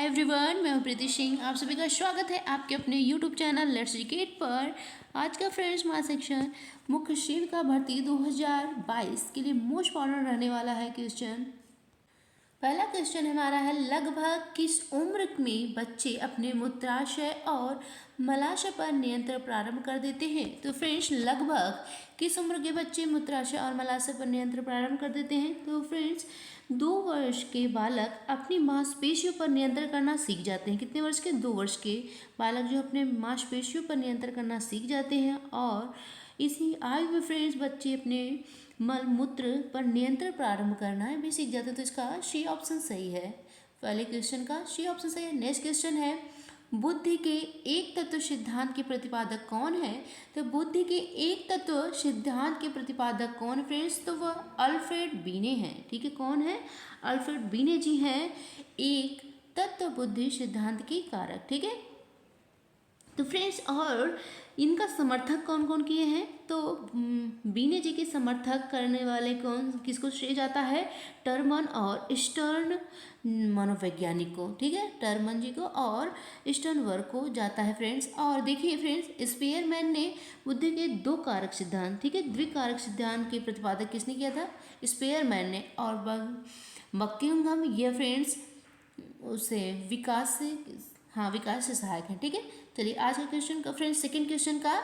Everyone, मैं हूं प्रीति सिंह। आप सभी का स्वागत है आपके अपने यूट्यूब चैनल लेट्स एजुकेट पर। आज का फ्रेंड्स मास सेक्शन मुख्य सेविका भर्ती 2022 के लिए मोस्ट इम्पोर्टेंट रहने वाला है क्वेश्चन। पहला क्वेश्चन हमारा है, लगभग किस उम्र में बच्चे अपने मूत्राशय और मलाशय पर नियंत्रण प्रारंभ कर देते हैं। तो फ्रेंड्स, लगभग किस उम्र के बच्चे मूत्राशय और मलाशय पर नियंत्रण प्रारंभ कर देते हैं। तो फ्रेंड्स, 2 वर्ष के बालक अपनी मांसपेशियों पर नियंत्रण करना सीख जाते हैं। कितने वर्ष के? 2 वर्ष के बालक जो अपने मांसपेशियों पर नियंत्रण करना सीख जाते हैं। और इसी आयु में फ्रेंड्स बच्चे अपने मल मूत्र पर नियंत्रण प्रारंभ करना भी सीख जाते हैं। तो इसका सी ऑप्शन सही है। पहले क्वेश्चन का सी ऑप्शन सही है। नेक्स्ट क्वेश्चन है, बुद्धि के एक तत्व सिद्धांत के प्रतिपादक कौन है। तो बुद्धि के एक तत्व सिद्धांत के प्रतिपादक कौन फ्रेंड्स? तो वह अल्फ्रेड बीने हैं। ठीक है, कौन है? अल्फ्रेड बीने जी हैं एक तत्व बुद्धि सिद्धांत के कारक। ठीक है, तो फ्रेंड्स और इनका समर्थक कौन कौन किए हैं। तो बीने जी के समर्थक करने वाले कौन, किसको श्रेय जाता है? टर्मन और स्टर्न मनोवैज्ञानिक को। ठीक है, टर्मन जी को और स्टर्नबर्ग को जाता है फ्रेंड्स। और देखिए फ्रेंड्स, स्पेयरमैन ने बुद्धि के 2 कारक सिद्धांत, ठीक है, द्विकारक सिद्धांत के प्रतिपादक किसने किया था? स्पेयरमैन ने। और बकिंघम ये फ्रेंड्स उसे विकास से सहायक है। ठीक है, चलिए आज का क्वेश्चन का फ्रेंड्स सेकंड क्वेश्चन का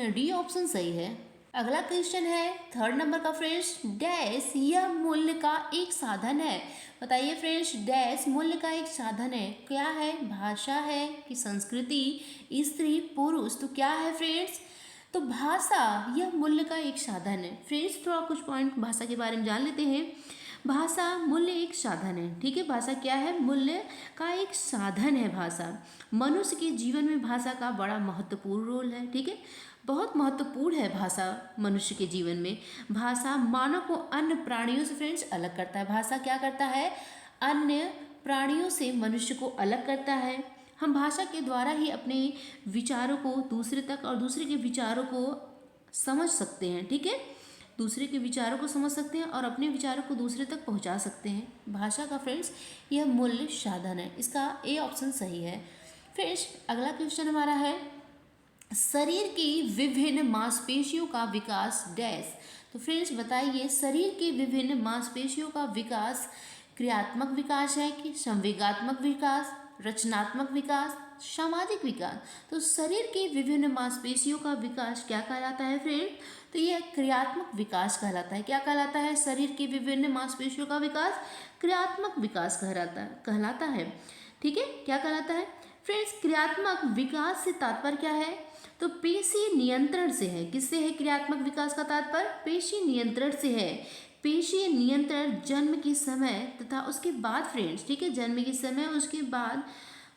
डी ऑप्शन सही है। अगला क्वेश्चन है 3rd नंबर का फ्रेंड्स, डैश यह मूल्य का एक साधन है। बताइए फ्रेंड्स, डैश मूल्य का एक साधन है। क्या है? भाषा है कि संस्कृति, स्त्री, पुरुष? तो क्या है फ्रेंड्स? तो भाषा यह मूल्य का एक साधन है। फ्रेंड्स थोड़ा कुछ पॉइंट भाषा के बारे में जान लेते हैं। भाषा मूल्य एक साधन है। ठीक है, भाषा क्या है? मूल्य का एक साधन है भाषा। मनुष्य के जीवन में भाषा का बड़ा महत्वपूर्ण रोल है। ठीक है, बहुत महत्वपूर्ण है भाषा मनुष्य के जीवन में। भाषा मानव को अन्य प्राणियों से फ्रेंड्स अलग करता है। भाषा क्या करता है? अन्य प्राणियों से मनुष्य को अलग करता है। हम भाषा के द्वारा ही अपने विचारों को दूसरे तक और दूसरे के विचारों को समझ सकते हैं। ठीक है, दूसरे के विचारों को समझ सकते हैं और अपने विचारों को दूसरे तक पहुंचा सकते हैं। भाषा का फ्रेंड्स यह मूल्य साधन है। इसका ए ऑप्शन सही है। फ्रेंड्स अगला क्वेश्चन हमारा है, शरीर की विभिन्न मांसपेशियों का विकास डैश। तो फ्रेंड्स बताइए, शरीर की विभिन्न मांसपेशियों का विकास क्रियात्मक विकास है कि संवेगात्मक विकास, रचनात्मक विकास, सामाजिक विकास? तो शरीर की विभिन्न मांसपेशियों का विकास क्या कहलाता है फ्रेंड? तो यह क्रियात्मक विकास कहलाता है। क्या कहलाता है? शरीर की विभिन्न मांसपेशियों का विकास क्रियात्मक विकास कहलाता है। ठीक है, क्या कहलाता है फ्रेंड्स? क्रियात्मक विकास से तात्पर्य क्या है? तो पेशी नियंत्रण से है। किससे है क्रियात्मक विकास का तात्पर्य? पेशी नियंत्रण से है। पेशी नियंत्रण जन्म के समय तथा उसके बाद फ्रेंड्स, ठीक है, जन्म के समय उसके बाद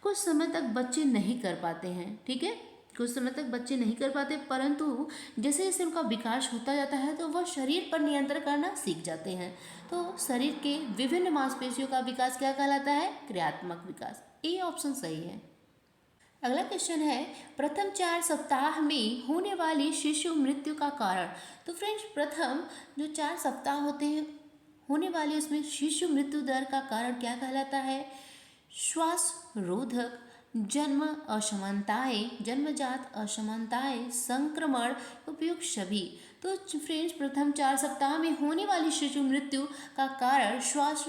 कुछ समय तक बच्चे नहीं कर पाते हैं। ठीक है, कुछ समय तक बच्चे नहीं कर पाते, परंतु जैसे जैसे उनका विकास होता जाता है तो वह शरीर पर नियंत्रण करना सीख जाते हैं। तो शरीर के विभिन्न मांसपेशियों का विकास क्या कहलाता है? क्रियात्मक विकास। ए ऑप्शन सही है। अगला क्वेश्चन है, प्रथम 4 सप्ताह में होने वाली शिशु मृत्यु का कारण। तो फ्रेंड्स प्रथम जो 4 सप्ताह होते हैं होने वाली उसमें शिशु मृत्यु दर का कारण क्या कहलाता है? श्वास रोधक, जन्म असमानताएं, जन्मजात असमानताएं, संक्रमण, उपयुक्त सभी। तो फ्रेंड्स प्रथम 4 सप्ताह में होने वाली शिशु मृत्यु का कारण श्वास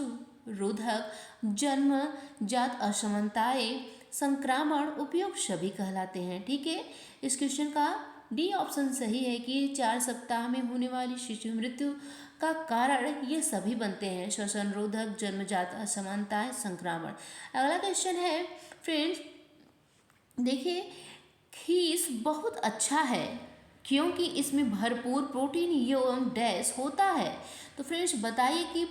रोधक, जन्मजात असमानताएं, संक्रमण, उपयुक्त सभी कहलाते हैं। ठीक है, इस क्वेश्चन का डी ऑप्शन सही है कि 4 सप्ताह में होने वाली शिशु मृत्यु का कारण ये सभी बनते हैं, श्वसन रोधक, जन्मजात असमानताएं, संक्रमण। अगला क्वेश्चन है फ्रेंड्स, देखिए, खीस बहुत अच्छा है क्योंकि इसमें भरपूर प्रोटीन एवं डैश होता है। तो फ्रेंड्स बताइए कि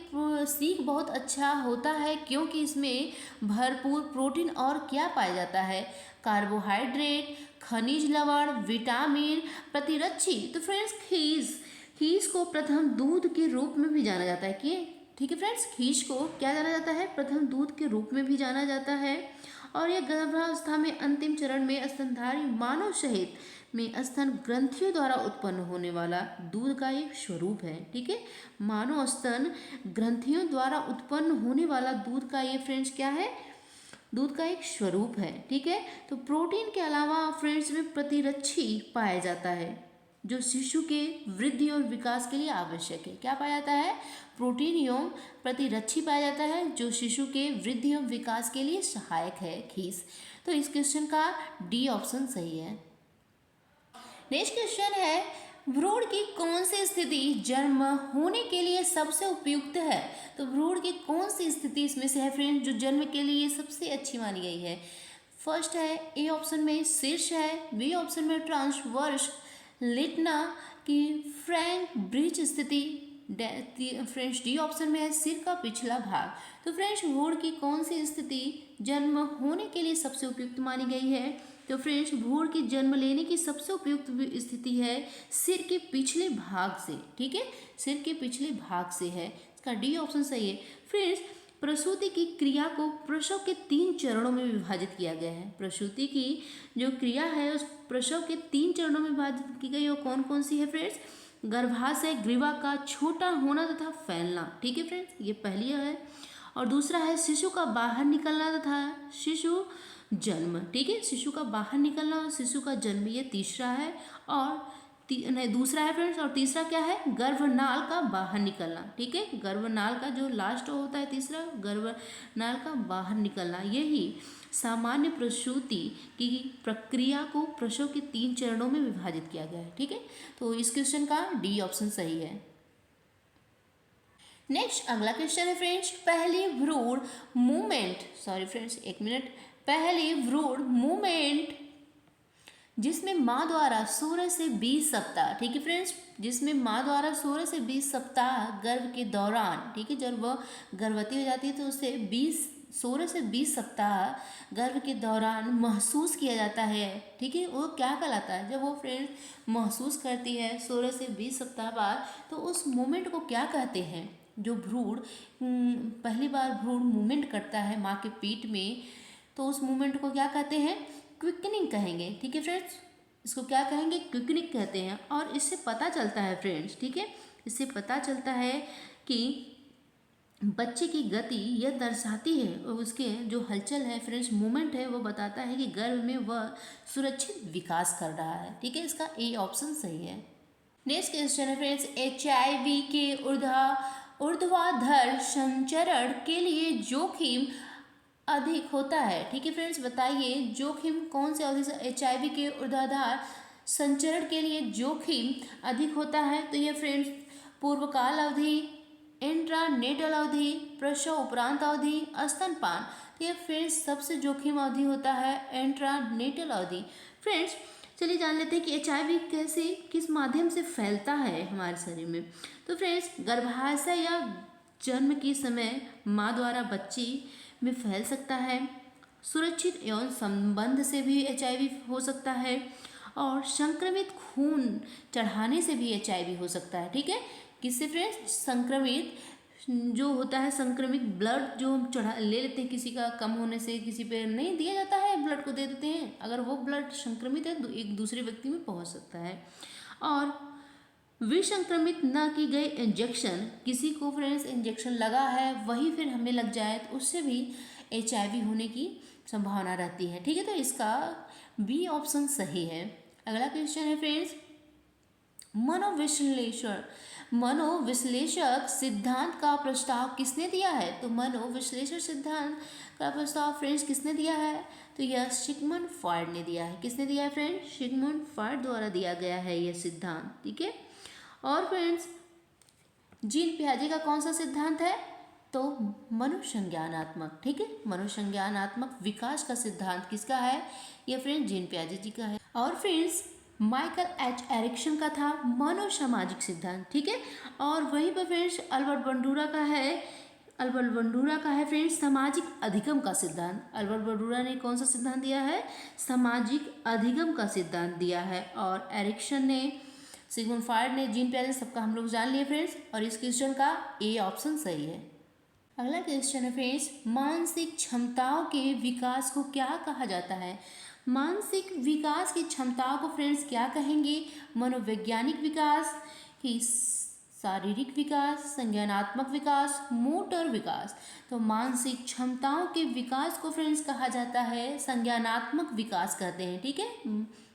सीख बहुत अच्छा होता है क्योंकि इसमें भरपूर प्रोटीन और क्या पाया जाता है? कार्बोहाइड्रेट, खनिज लवण, विटामिन, प्रतिरक्षी। तो फ्रेंड्स खीस को प्रथम दूध के रूप में भी जाना जाता है कि, ठीक है फ्रेंड्स, खीस को क्या जाना जाता है? प्रथम दूध के रूप में भी जाना जाता है। और यह गर्भावस्था में अंतिम चरण में स्तनधारी मानव सहित में स्तन ग्रंथियों द्वारा उत्पन्न होने वाला दूध का एक स्वरूप है। ठीक है, मानव स्तन ग्रंथियों द्वारा उत्पन्न होने वाला दूध का ये फ्रेंड्स क्या है? दूध का एक स्वरूप है। ठीक है, तो प्रोटीन के अलावा फ्रेंड्स में प्रतिरक्षी पाया जाता है जो शिशु के वृद्धि और विकास के लिए आवश्यक है। क्या पाया जाता है? प्रोटीन एवं प्रतिरक्षी पाया जाता है जो शिशु के वृद्धि एवं विकास के लिए सहायक है। खीस, तो इस क्वेश्चन का डी ऑप्शन सही है। नेक्स्ट क्वेश्चन है, भ्रूण की कौन सी स्थिति जन्म होने के लिए सबसे उपयुक्त है? तो भ्रूण की कौन सी स्थिति इसमें से है फ्रेंड्स जो जन्म के लिए सबसे अच्छी मानी गई है? फर्स्ट है, ए ऑप्शन में शीर्ष है, बी ऑप्शन में ट्रांसवर्स लिटना की फ्रैंक ब्रिज स्थिति, फ्रेंड्स डी ऑप्शन में है सिर का पिछला भाग। तो फ्रेंड्स भ्रूण की कौन सी स्थिति जन्म होने के लिए सबसे उपयुक्त मानी गई है? तो फ्रेंड्स भ्रूण की जन्म लेने की सबसे उपयुक्त स्थिति है सिर के पिछले भाग से। ठीक है, सिर के पिछले भाग से है, इसका डी ऑप्शन सही है। फ्रेंड्स प्रसूति की क्रिया को प्रसव के 3 चरणों में विभाजित किया गया है। प्रसूति की जो क्रिया है उस प्रसव के 3 चरणों में विभाजित की गई, वो कौन कौन सी है फ्रेंड्स? गर्भाशय ग्रीवा का छोटा होना तथा फैलना। ठीक है फ्रेंड्स, ये पहली है। और दूसरा है शिशु का बाहर निकलना तथा शिशु जन्म। ठीक है, शिशु का बाहर निकलना और शिशु का जन्म, ये तीसरा है। और नहीं, दूसरा है फ्रेंड्स। और तीसरा क्या है? गर्भनाल का बाहर निकलना। ठीक है, गर्भनाल का जो लास्ट होता है तीसरा, गर्भनाल का बाहर निकलना। यही सामान्य प्रसूति की प्रक्रिया को प्रसव के 3 चरणों में विभाजित किया गया है। ठीक है, तो इस क्वेश्चन का डी ऑप्शन सही है। नेक्स्ट अगला क्वेश्चन है फ्रेंड्स, पहली भ्रूण मूवमेंट, सॉरी फ्रेंड्स एक मिनट, पहली भ्रूण मूवमेंट जिसमें माँ द्वारा 16 से 20 सप्ताह, ठीक है फ्रेंड्स, जिसमें माँ द्वारा 16 से 20 सप्ताह गर्भ के दौरान, ठीक है, जब वह गर्भवती हो जाती है तो उसे 16 से 20 सप्ताह गर्भ के दौरान महसूस किया जाता है। ठीक है, वो क्या कहलाता है? जब वो फ्रेंड्स महसूस करती है 16 से 20 सप्ताह बाद, तो उस मोमेंट को क्या कहते हैं? जो भ्रूण पहली बार भ्रूण मूवमेंट करता है माँ के पेट में, तो उस मूवमेंट को क्या कहते हैं? क्विकनिंग कहेंगे। ठीक है फ्रेंड्स, इसको क्या कहेंगे? क्विकनिंग कहते हैं। और इससे पता चलता है फ्रेंड्स, ठीक है, इससे पता चलता है कि बच्चे की गति यह दर्शाती है और उसके जो हलचल है फ्रेंड्स, मूवमेंट है, वो बताता है कि गर्भ में वह सुरक्षित विकास कर रहा है। ठीक है, इसका ए ऑप्शन सही है। नेक्स्ट क्वेश्चन है फ्रेंड्स, HIV के ऊर्ध्वाधर संचरण के लिए जोखिम अधिक होता है। ठीक है फ्रेंड्स, बताइए जोखिम कौन से अवधि से HIV के ऊर्ध्वाधर संचरण के लिए जोखिम अधिक होता है? तो ये फ्रेंड्स पूर्वकाल अवधि, इंट्रानेटल अवधि, प्रसव उपरांत अवधि, स्तनपान। तो ये फ्रेंड्स सबसे जोखिम अवधि होता है इंट्रानेटल अवधि। फ्रेंड्स चलिए जान लेते हैं कि HIV कैसे, किस माध्यम से फैलता है हमारे शरीर में। तो फ्रेंड्स गर्भाशय या जन्म के समय माँ द्वारा बच्ची में फैल सकता है, सुरक्षित यौन संबंध से भी HIV हो सकता है, और संक्रमित खून चढ़ाने से भी HIV हो सकता है। ठीक है, किससे फ्रेंड्स? संक्रमित जो होता है, संक्रमित ब्लड जो हम चढ़ा ले लेते हैं किसी का, कम होने से किसी पे नहीं दिया जाता है, ब्लड को दे देते हैं, अगर वो ब्लड संक्रमित है तो एक दूसरे व्यक्ति में पहुंच सकता है। और विसंक्रमित न की गई इंजेक्शन, किसी को फ्रेंड्स इंजेक्शन लगा है वही फिर हमें लग जाए तो उससे भी HIV होने की संभावना रहती है। ठीक है, तो इसका बी ऑप्शन सही है। अगला क्वेश्चन है फ्रेंड्स, मनोविश्लेषक सिद्धांत का प्रस्ताव किसने दिया है? तो मनोविश्लेषक सिद्धांत का प्रस्ताव फ्रेंड्स किसने दिया है? तो यह सिगमंड फ्रॉइड ने दिया है। किसने दिया है फ्रेंड्स? सिगमंड फ्रॉइड द्वारा दिया गया है यह सिद्धांत। ठीक है, और फ्रेंड्स जीन पियाजे का कौन सा सिद्धांत है? तो मनोसंज्ञानात्मक। ठीक है, मनोसंज्ञानात्मक विकास का सिद्धांत किसका है? यह फ्रेंड्स जीन पियाजे जी का है। और फ्रेंड्स माइकल एच एरिक्सन का था मनोसामाजिक सिद्धांत। ठीक है, और वहीं पर फ्रेंड्स अल्बर्ट बंडूरा का है फ्रेंड्स सामाजिक अधिगम का सिद्धांत। अल्बर्ट बंडूरा ने कौन सा सिद्धांत दिया है? सामाजिक अधिगम का सिद्धांत दिया है। और एरिक्सन ने, सिगमंड फ्रॉइड ने, जीन पियाजे, सबका हम लोग जान लिए फ्रेंड्स, और इस क्वेश्चन का ए ऑप्शन सही है। अगला क्वेश्चन है फ्रेंड्स, मानसिक क्षमताओं के विकास को क्या कहा जाता है? मानसिक विकास की क्षमताओं को फ्रेंड्स क्या कहेंगे? मनोवैज्ञानिक विकास की शारीरिक विकास, संज्ञानात्मक विकास, मोटर विकास। तो मानसिक क्षमताओं के विकास को फ्रेंड्स कहा जाता है संज्ञानात्मक विकास कहते हैं। ठीक है,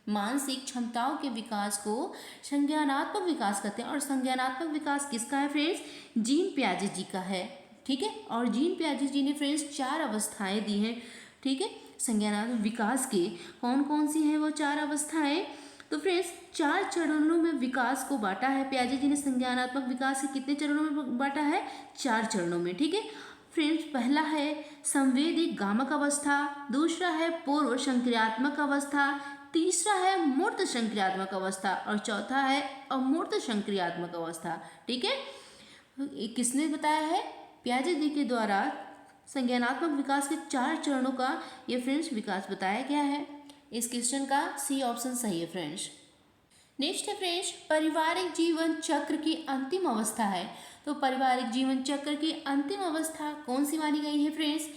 मानसिक क्षमताओं के विकास को संज्ञानात्मक विकास कहते हैं। और संज्ञानात्मक विकास किसका है फ्रेंड्स? जीन पियाजे जी का है। ठीक है, और जीन पियाजे जी ने फ्रेंड्स 4 अवस्थाएं दी हैं। ठीक है, संज्ञानात्मक विकास के कौन कौन सी हैं वो 4 अवस्थाएं? तो फ्रेंड्स 4 चरणों में विकास को बांटा है। पियाजे जी ने संज्ञानात्मक विकास के कितने चरणों में बांटा है? 4 चरणों में। ठीक है फ्रेंड्स, पहला है संवेदी गामक अवस्था, दूसरा है पूर्व संक्रियात्मक अवस्था, तीसरा है मूर्त संक्रियात्मक अवस्था और चौथा है अमूर्त संक्रियात्मक अवस्था। ठीक है, किसने बताया है? पियाजे जी के द्वारा संज्ञानात्मक विकास के 4 चरणों का ये फ्रेंड्स विकास बताया गया है। इस क्वेश्चन का सी ऑप्शन सही है फ्रेंड्स। नेक्स्ट है फ्रेंड्स, पारिवारिक जीवन चक्र की अंतिम अवस्था है। तो पारिवारिक जीवन चक्र की अंतिम अवस्था कौन सी मानी गई है फ्रेंड्स?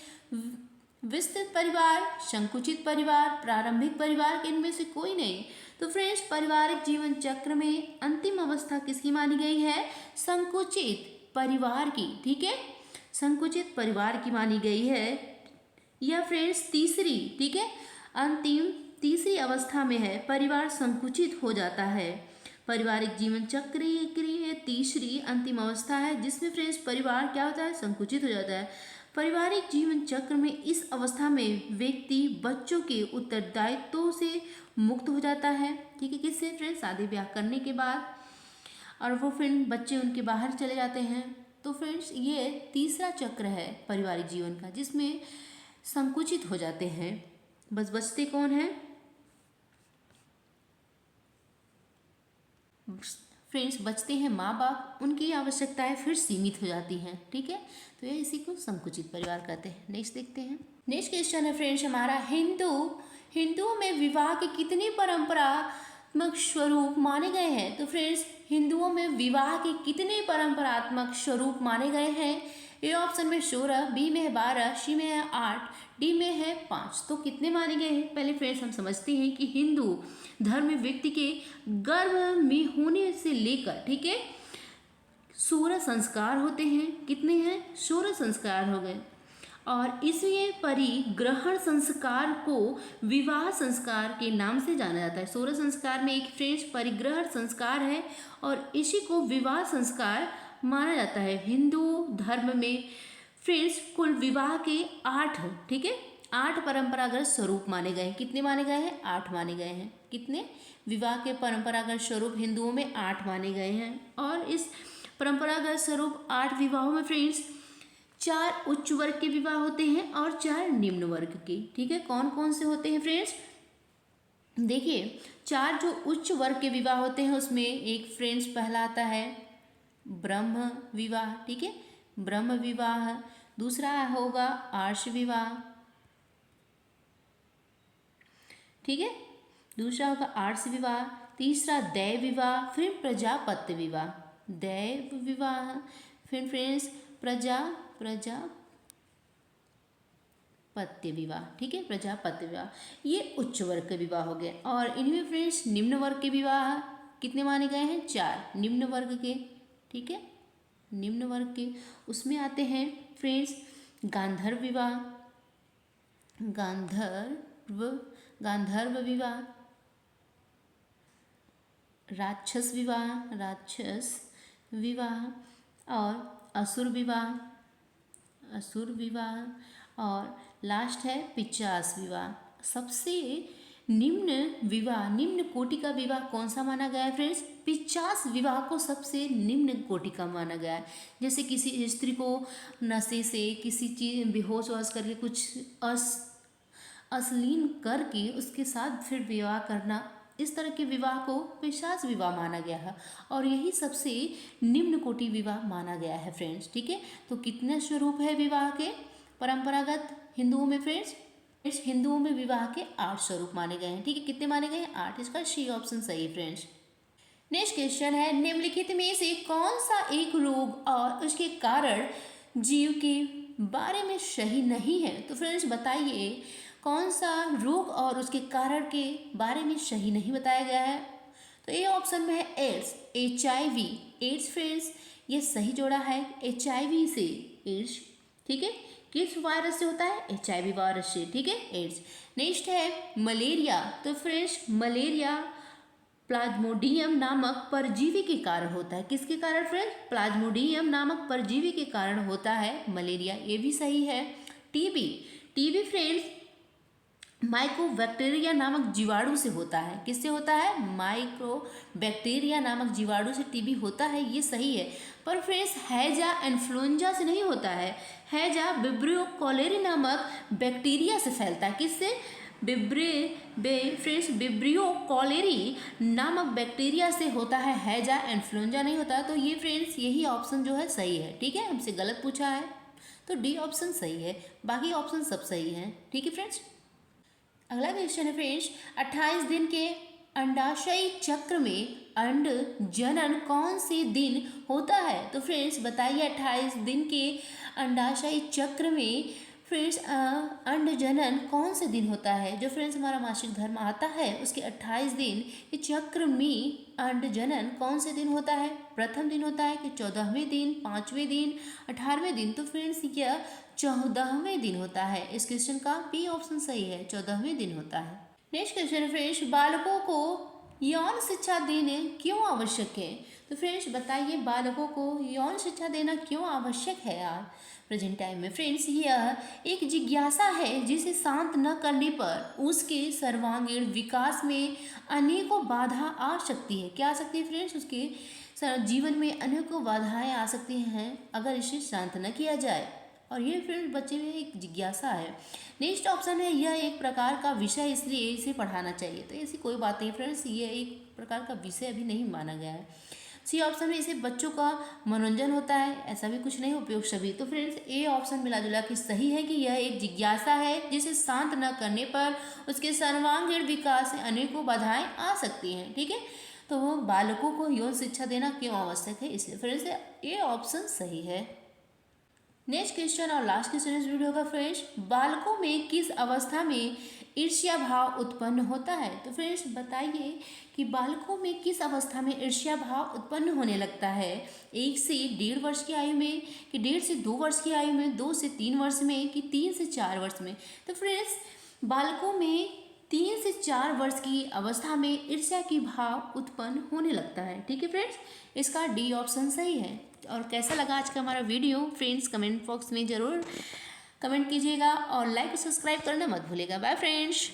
विस्तृत परिवार, संकुचित परिवार, प्रारंभिक परिवार, इनमें से कोई नहीं। तो फ्रेंड्स पारिवारिक जीवन चक्र में अंतिम अवस्था किसकी मानी गई है? संकुचित परिवार की। ठीक है, संकुचित परिवार की मानी गई है। यह फ्रेंड्स तीसरी, ठीक है, अंतिम तीसरी अवस्था में है, परिवार संकुचित हो जाता है। पारिवारिक जीवन चक्र की तीसरी अंतिम अवस्था है जिसमें फ्रेंड्स परिवार क्या होता है? संकुचित हो जाता है। पारिवारिक जीवन चक्र में इस अवस्था में व्यक्ति बच्चों के उत्तरदायित्वों से मुक्त हो जाता है। ठीक है, किससे फ्रेंड्स? शादी ब्याह करने के बाद, और वो फिर बच्चे उनके बाहर चले जाते हैं। तो फ्रेंड्स ये तीसरा चक्र है पारिवारिक जीवन का जिसमें संकुचित हो जाते हैं। बस बचते कौन हैं फ्रेंड्स? बचते हैं माँ बाप, उनकी आवश्यकताएं फिर सीमित हो जाती हैं। ठीक है, तो ये इसी को संकुचित परिवार कहते हैं। नेक्स्ट देखते हैं। नेक्स्ट क्वेश्चन है फ्रेंड्स हमारा, हिंदुओं में विवाह के कितने परंपरात्मक स्वरूप माने गए हैं? तो फ्रेंड्स हिंदुओं में विवाह के कितने परंपरात्मक स्वरूप माने गए हैं? ए ऑप्शन में 16, बी में है 12, सी में है 8, डी में है 5। तो कितने माने गए हैं? पहले फ्रेंड्स हम समझते हैं कि हिंदू धर्म में व्यक्ति के गर्भ में होने से लेकर, ठीक है, 16 संस्कार होते हैं। कितने हैं? 16 संस्कार हो गए। और इसलिए परिग्रहण संस्कार को विवाह संस्कार के नाम से जाना जाता है। 16 संस्कार में एक फ्रेंड्स परिग्रहण संस्कार है और इसी को विवाह संस्कार माना जाता है। हिंदू धर्म में फ्रेंड्स कुल विवाह के 8, ठीक है, 8 परंपरागत स्वरूप माने गए हैं। कितने माने गए हैं? 8 माने गए हैं। कितने? विवाह के परंपरागत स्वरूप हिंदुओं में 8 माने गए हैं। और इस परंपरागत स्वरूप 8 विवाहों में फ्रेंड्स 4 उच्च वर्ग के विवाह होते हैं और 4 निम्न वर्ग के। ठीक है, कौन कौन से होते हैं फ्रेंड्स? देखिए 4 जो उच्च वर्ग के विवाह होते हैं उसमें एक फ्रेंड्स पहला आता है ब्रह्म विवाह। ठीक है, ब्रह्म विवाह। दूसरा होगा आर्ष विवाह। ठीक है, दूसरा होगा आर्ष विवाह। तीसरा दैव विवाह, फिर प्रजापत्य विवाह। दैव विवाह, फिर फ्रेंड्स प्रजापत्य विवाह। ठीक है, प्रजापत्य विवाह, ये उच्च वर्ग के विवाह हो गए। और इनमें फ्रेंड्स निम्न वर्ग के विवाह कितने माने गए हैं? 4 निम्न वर्ग के। ठीक है, निम्न वर्ग के उसमें आते हैं फ्रेंड्स गांधर्व विवाह, गांधर्व विवाह, राक्षस विवाह और असुर विवाह और लास्ट है पिशाच विवाह। सबसे निम्न कोटि का विवाह कौन सा माना गया है फ्रेंड्स? पिशाच विवाह को सबसे निम्न कोटि का माना गया है। जैसे किसी स्त्री को नशे से किसी चीज बेहोश वोश करके कुछ अश्लील करके उसके साथ फिर विवाह करना, इस तरह के विवाह को पिशाच विवाह माना गया है और यही सबसे निम्न कोटि विवाह माना गया है फ्रेंड्स। ठीक है, तो कितने स्वरूप है विवाह के परंपरागत हिंदुओं में फ्रेंड्स? हिंदुओं में विवाह के 8 स्वरूप माने गए हैं। ठीक है, कितने माने गए हैं? 8। इसका सी ऑप्शन सही है फ्रेंड्स। नेक्स्ट क्वेश्चन है, निम्नलिखित में से कौन सा एक रोग और उसके कारण जीव के बारे में सही नहीं है? तो फ्रेंड्स बताइए कौन सा रोग और उसके कारण के बारे में सही नहीं बताया गया है? तो ये ऑप्शन में है एड्स, HIV, एड्स फ्रेंड्स ये सही जोड़ा है HIV से एड्स, ठीक है। किस वायरस से होता है? HIV वायरस से, ठीक है, एड्स। नेक्स्ट है मलेरिया, तो फ्रेंड्स मलेरिया प्लाज्मोडियम नामक परजीवी के कारण होता है। किसके कारण फ्रेंड्स? प्लाज्मोडियम नामक परजीवी के कारण होता है मलेरिया, ये भी सही है। टीबी, टीबी फ्रेंड्स माइकोबैक्टीरिया नामक जीवाणु से होता है। किससे होता है? माइक्रोबैक्टीरिया नामक जीवाणु से टीबी होता है, ये सही है। पर फ्रेंड्स हैजा इन्फ्लुएंजा से नहीं होता है, हैजा विब्रियो कॉलेरी नामक बैक्टीरिया से फैलता है। किससे? फ्रेंड्स विब्रियो कॉलेरी नामक बैक्टीरिया से होता है, हैजा इन्फ्लुएंजा नहीं होता। तो ये फ्रेंड्स यही ऑप्शन जो है सही है, ठीक है। हमसे गलत पूछा है तो डी ऑप्शन सही है, बाकी ऑप्शन सब सही हैं, ठीक है फ्रेंड्स। अगला क्वेश्चन है फ्रेंड्स, 28 दिन के अंडाशयी चक्र में अंड जनन कौन से दिन होता है? तो फ्रेंड्स बताइए 28 दिन के अंडाशयी चक्र में फ्रेंड्स अंड जनन कौन से दिन होता है? जो फ्रेंड्स हमारा मासिक धर्म आता है उसके 28 दिन के चक्र में अंड जनन कौन से दिन होता है? प्रथम दिन होता है कि 14वें दिन, 5वें दिन, 18वें दिन? तो फ्रेंड्स यह 14वें दिन होता है। इस क्वेश्चन का बी ऑप्शन सही है, 14वें दिन होता है। नेक्स्ट क्वेश्चन है फ्रेंड्स, बालकों को यौन शिक्षा देने क्यों आवश्यक है? तो फ्रेंड्स बताइए बालकों को यौन शिक्षा देना क्यों आवश्यक है यार प्रेजेंट टाइम में? फ्रेंड्स यह एक जिज्ञासा है जिसे शांत न करने पर उसके सर्वांगीण विकास में अनेकों बाधा आ सकती है। क्या आ सकती है फ्रेंड्स? उसके जीवन में अनेकों बाधाएं आ सकती हैं अगर इसे शांत न किया जाए। और ये फ्रेंड्स बच्चे में एक जिज्ञासा है। नेक्स्ट ऑप्शन है यह एक प्रकार का विषय इसलिए इसे पढ़ाना चाहिए। तो ऐसी कोई बात नहीं फ्रेंड्स, ये एक प्रकार का विषय अभी नहीं माना गया है। सी ऑप्शन में इसे बच्चों का मनोरंजन होता है, ऐसा भी कुछ नहीं, उपयोग सभी। तो फ्रेंड्स ए ऑप्शन मिला जुला के सही है कि यह एक जिज्ञासा है जिसे शांत न करने पर उसके सर्वांगीण विकास में अनेकों बाधाएं आ सकती हैं, ठीक है। तो बालकों को यौन शिक्षा देना क्यों आवश्यक है, इसलिए फ्रेंड्स ए ऑप्शन सही है। नेक्स्ट क्वेश्चन और लास्ट क्वेश्चन इस वीडियो का फ्रेंड्स, बालकों में किस अवस्था में ईर्ष्या भाव उत्पन्न होता है? तो फ्रेंड्स बताइए कि बालकों में किस अवस्था में ईर्ष्या भाव उत्पन्न होने लगता है? 1 से 1.5 वर्ष की आयु में, कि 1.5 से 2 वर्ष की आयु में, 2 से 3 वर्ष में, कि 3 से 4 वर्ष में? तो फ्रेंड्स बालकों में 3 से 4 वर्ष की अवस्था में ईर्ष्या की भाव उत्पन्न होने लगता है, ठीक है फ्रेंड्स। इसका डी ऑप्शन सही है। और कैसा लगा आज का हमारा वीडियो फ्रेंड्स कमेंट बॉक्स में ज़रूर कमेंट कीजिएगा और लाइक और सब्सक्राइब करना मत भूलिएगा। Bye friends.